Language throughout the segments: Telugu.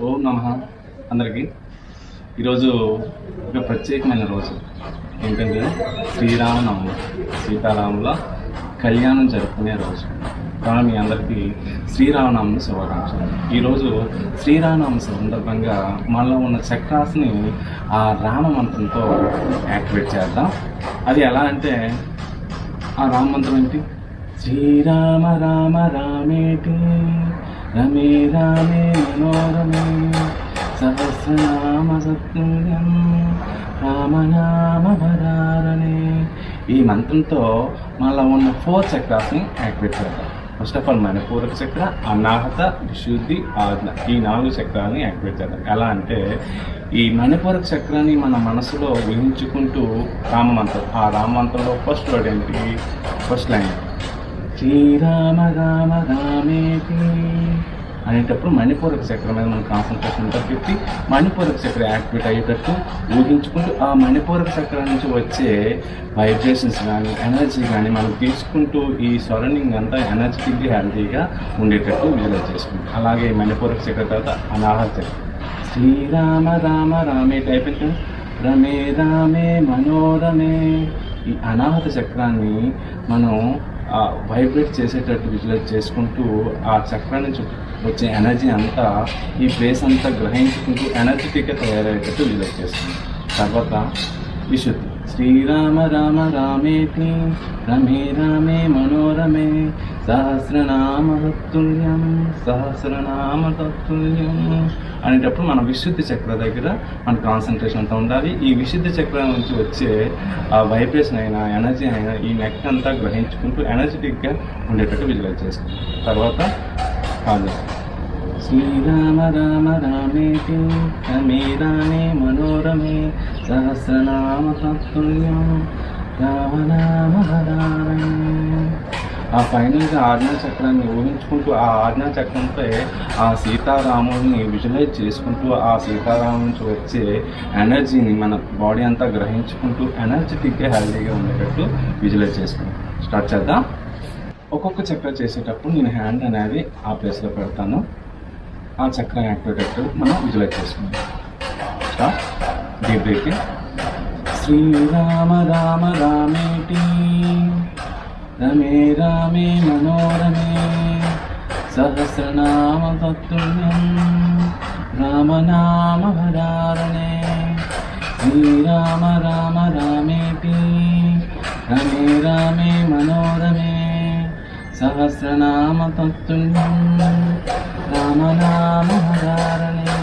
ఓం నమః అందరికీ. ఈరోజు ఒక ప్రత్యేకమైన రోజు ఏంటంటే శ్రీరామనవమి, సీతారాముల కళ్యాణం జరుపుకునే రోజు. కావున మీ అందరికీ శ్రీరామనవమి శుభాకాంక్షలు. ఈరోజు శ్రీరామనవమి సందర్భంగా మనలో ఉన్న చక్రాస్ని ఆ రామ మంత్రంతో యాక్టివేట్ చేద్దాం. అది ఎలా అంటే ఆ రామ మంత్రం ఏంటి? శ్రీరామ రామ రామేటి రమే రామే మనోరమే సహస్రనామ సత్తుల్యం రామనామ వరారణే. ఈ మంత్రంతో మనలో ఉన్న 4 చక్రాస్ని యాక్టివేట్ చేద్దాం. ఫస్ట్ ఆఫ్ ఆల్ మణిపూరక చక్ర, అనాహత, విశుద్ధి, ఆజ్ఞ, ఈ 4 చక్రాలని యాక్టివేట్ చేద్దాం. ఎలా అంటే ఈ మణిపూరక చక్రాన్ని మన మనసులో ఊహించుకుంటూ రామమంత్రం, ఆ రామమంత్రంలో ఫస్ట్ వర్డ్ ఏంటి? ఫస్ట్ లైన్ శ్రీరామ రామ రామేతి అనేటప్పుడు మణిపూరక చక్రం మీద మన కాన్సన్ట్రేషన్ పెట్టి మణిపూరక చక్రం యాక్టివేట్ అయ్యేటట్టు ఊహించుకుంటూ ఆ మణిపూరక చక్రం నుంచి వచ్చే వైబ్రేషన్స్ కానీ ఎనర్జీ కానీ మనం తీసుకుంటూ ఈ సరౌండింగ్ అంతా ఎనర్జెటిక్గా హెల్తీగా ఉండేటట్టు విజువలైజ్ చేసుకుంటాం. అలాగే మణిపూరక చక్రం తర్వాత అనాహత చక్రం శ్రీరామ రామ రామే అయిపోయింది. రమే రామే మనోరమే, ఈ అనాహత చక్రాన్ని మనం వైబ్రేట్ చేసేటట్టు విజువలైజ్ చేసుకుంటూ ఆ చక్రం నుంచి వచ్చే ఎనర్జీ అంతా ఈ ప్లేస్ అంతా గ్రహించుకుంటూ ఎనర్జెటిక్గా తయారయ్యేటట్టు విజువలైజ్ చేస్తుంది. తర్వాత విశుద్ధి శ్రీరామ రామ రామేతి రమే రామే మనోరమే సహస్రనామ తత్తుల్యం సహస్రనామ తత్తుల్యం అనేటప్పుడు మన విశుద్ధి చక్ర దగ్గర మన కాన్సన్ట్రేషన్ అంతా ఉండాలి. ఈ విశుద్ధి చక్రం నుంచి వచ్చే ఆ వైబ్రేషన్ అయినా ఎనర్జీ అయినా ఈ నెక్ అంతా గ్రహించుకుంటూ ఎనర్జెటిక్గా ఉండేటట్టు విజువలైజ్ చేసుకుంటాం. తర్వాత కాదు శ్రీరామ రామ రామేతి రమే రామే మనోరమే సహస్రనామ తత్తుల్యం రామనామ వరారణే. ఆ ఫైనల్గా ఆజ్ఞా చక్రాన్ని ఊహించుకుంటూ ఆ ఆజ్ఞా చక్రంపై ఆ సీతారాముడిని విజువలైజ్ చేసుకుంటూ ఆ సీతారాము నుంచి వచ్చే ఎనర్జీని మన బాడీ అంతా గ్రహించుకుంటూ ఎనర్జెటిక్గా హెల్తీగా ఉండేటట్టు విజువలైజ్ చేసుకుంటాం. స్టార్ట్ చేద్దాం. ఒక్కొక్క చక్రం చేసేటప్పుడు నేను హ్యాండ్ అనేది ఆ ప్లేస్లో పెడతాను. ఆ చక్రం యాక్టివేట్ మనం విజువలైజ్ చేసుకుంటాం. Start. Deep breathing. Shrirama Rama రామేటి రమే రామే మనోరమే సహస్రనామ తత్తుల్యం రామనామ వరారణే. శ్రీరామ రామ రామేతి రమే రామే మనోరమే సహస్రనామ తత్తుల్యం రామనామ వరారణే.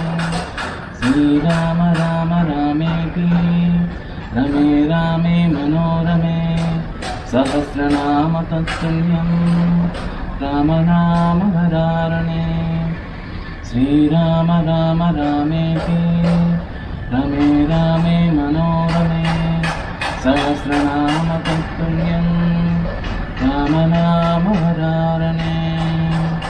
శ్రీరామ రామ రామేతి రమే రామే మనోరమే సహస్రనామ తత్తుల్యం రామనామ వరారణే. శ్రీరామ రామ రామేతి రమే రామే మనోరమే సహస్రనామ తత్తుల్యం రామనామ వరారణే.